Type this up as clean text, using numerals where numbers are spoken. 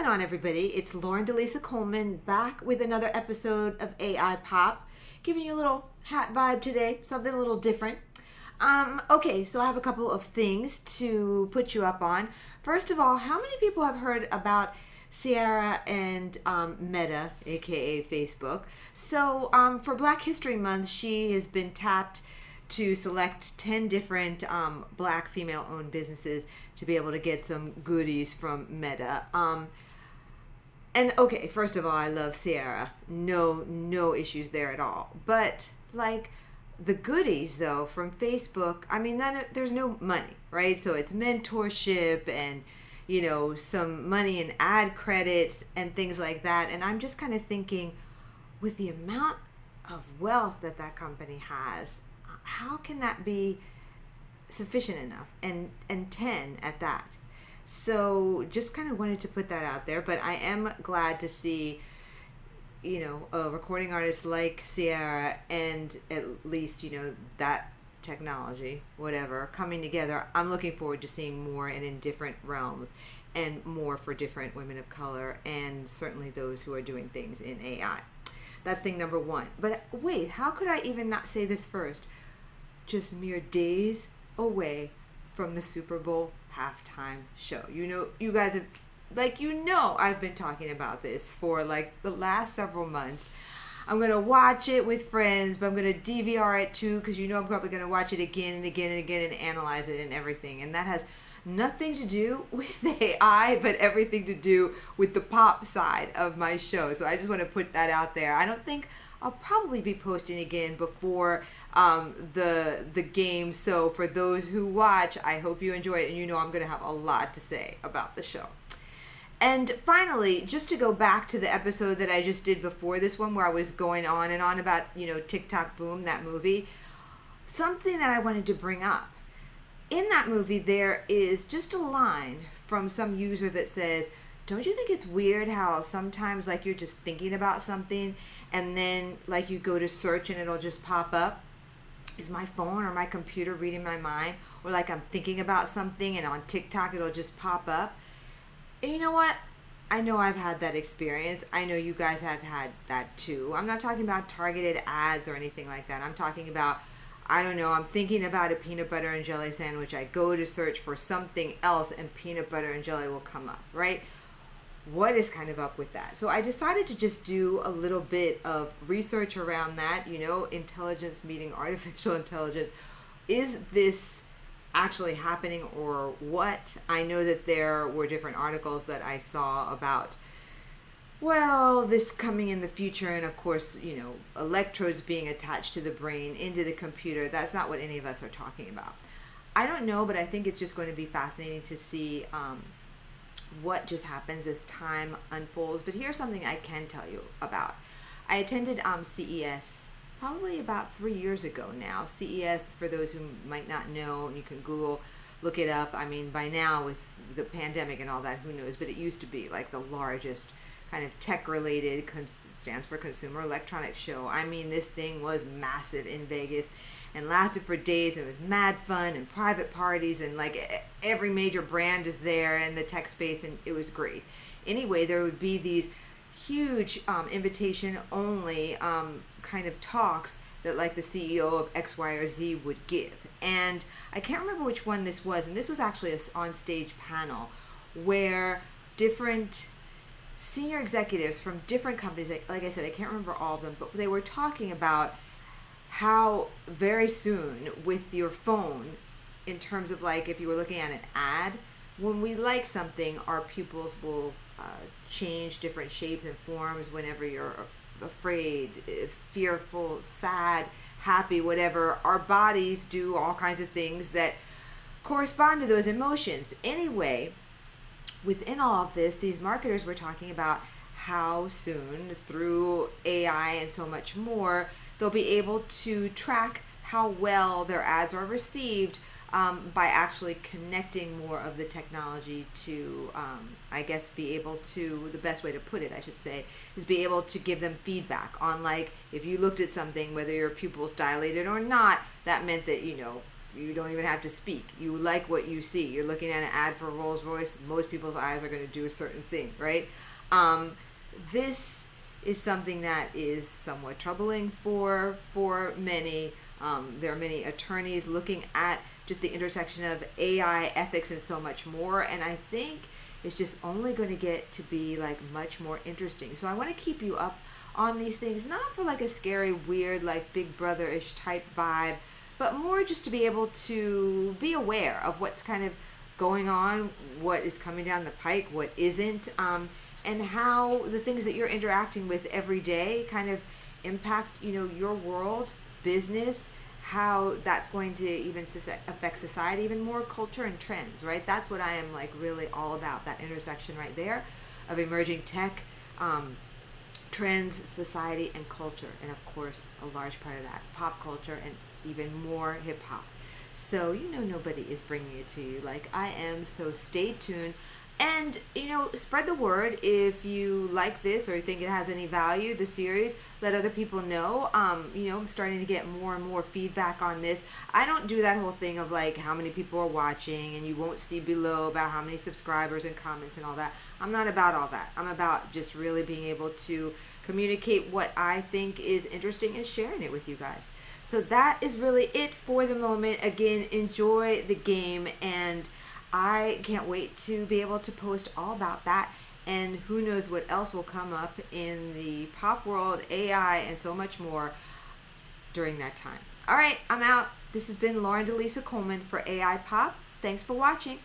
going on, everybody? It's Lauren DeLisa Coleman back with another episode of AI Pop, giving you a little hat vibe today, something a little different. Okay, so I have a couple of things to put you up on. First of all, how many people have heard about Ciara and Meta, aka Facebook? So for Black History Month, she has been tapped to select 10 different black female-owned businesses to be able to get some goodies from Meta. And okay, first of all, I love Ciara. No issues there at all. But like the goodies though from Facebook, I mean, there's no money, right? So it's mentorship and some money in ad credits and things like that. And I'm just kind of thinking, with the amount of wealth that company has, how can that be sufficient enough? And 10 at that. So just kind of wanted to put that out there, but I am glad to see a recording artist like Ciara and at least that technology, whatever, coming together. I'm looking forward to seeing more and in different realms and more for different women of color and certainly those who are doing things in AI. That's thing number one. But wait, how could I even not say this first? Just mere days away from the Super Bowl halftime show. You guys have, I've been talking about this for the last several months. I'm going to watch it with friends, but I'm going to DVR it too, because I'm probably going to watch it again and again and again and analyze it and everything. And that has nothing to do with AI, but everything to do with the pop side of my show. So I just want to put that out there. I don't think I'll probably be posting again before the game. So for those who watch, I hope you enjoy it. And I'm going to have a lot to say about the show. And finally, just to go back to the episode that I just did before this one, where I was going on and on about, TikTok Boom, that movie, something that I wanted to bring up. In that movie, there is just a line from some user that says, don't you think it's weird how sometimes you're just thinking about something and then you go to search and it'll just pop up? Is my phone or my computer reading my mind? Or I'm thinking about something and on TikTok it'll just pop up? And you know what? I know I've had that experience. I know you guys have had that too. I'm not talking about targeted ads or anything like that. I'm talking about, I don't know, I'm thinking about a peanut butter and jelly sandwich. I go to search for something else and peanut butter and jelly will come up, right? What is kind of up with that? So I decided to just do a little bit of research around that, intelligence meeting artificial intelligence. Is this actually happening or what? I know that there were different articles that I saw about, well, this coming in the future, and of course, electrodes being attached to the brain into the computer. That's not what any of us are talking about. I don't know, but I think it's just going to be fascinating to see what just happens as time unfolds. But here's something I can tell you about. I attended CES probably about 3 years ago now. CES, for those who might not know, and you can Google, look it up. I mean, by now with the pandemic and all that, who knows? But it used to be the largest kind of tech-related, stands for Consumer Electronics Show. I mean, this thing was massive in Vegas and lasted for days. It was mad fun and private parties and every major brand is there in the tech space, and it was great. Anyway, there would be these huge invitation only kind of talks that the CEO of X, Y, or Z would give. And I can't remember which one this was, and this was actually a on-stage panel where different senior executives from different companies, like I said, I can't remember all of them, but they were talking about how very soon with your phone, in terms of if you were looking at an ad, when we like something, our pupils will change different shapes and forms whenever you're afraid, fearful, sad, happy, whatever. Our bodies do all kinds of things that correspond to those emotions. Anyway, within all of this, these marketers were talking about how soon, through AI and so much more, they'll be able to track how well their ads are received by actually connecting more of the technology to, I guess, be able to, the best way to put it, I should say, is be able to give them feedback on if you looked at something, whether your pupils dilated or not, that meant that, You don't even have to speak. You like what you see. You're looking at an ad for Rolls Royce. Most people's eyes are going to do a certain thing, right? This is something that is somewhat troubling for many. There are many attorneys looking at just the intersection of AI, ethics, and so much more. And I think it's just only going to get to be like much more interesting. So I want to keep you up on these things, not for like a scary, weird, like Big Brother-ish type vibe, but more just to be able to be aware of what's kind of going on, what is coming down the pike, what isn't, and how the things that you're interacting with every day kind of impact, your world, business, how that's going to even affect society even more, culture and trends, right? That's what I am like really all about, that intersection right there of emerging tech, trends, society, and culture. And of course, a large part of that, pop culture and even more hip hop. So, nobody is bringing it to you like I am. So stay tuned. And, spread the word if you like this or you think it has any value, the series. Let other people know. I'm starting to get more and more feedback on this. I don't do that whole thing of like how many people are watching, and you won't see below about how many subscribers and comments and all that. I'm not about all that. I'm about just really being able to communicate what I think is interesting and sharing it with you guys. So that is really it for the moment. Again, enjoy the game, and I can't wait to be able to post all about that, and who knows what else will come up in the pop world, AI, and so much more during that time. All right, I'm out. This has been Lauren DeLisa Coleman for AI Pop. Thanks for watching.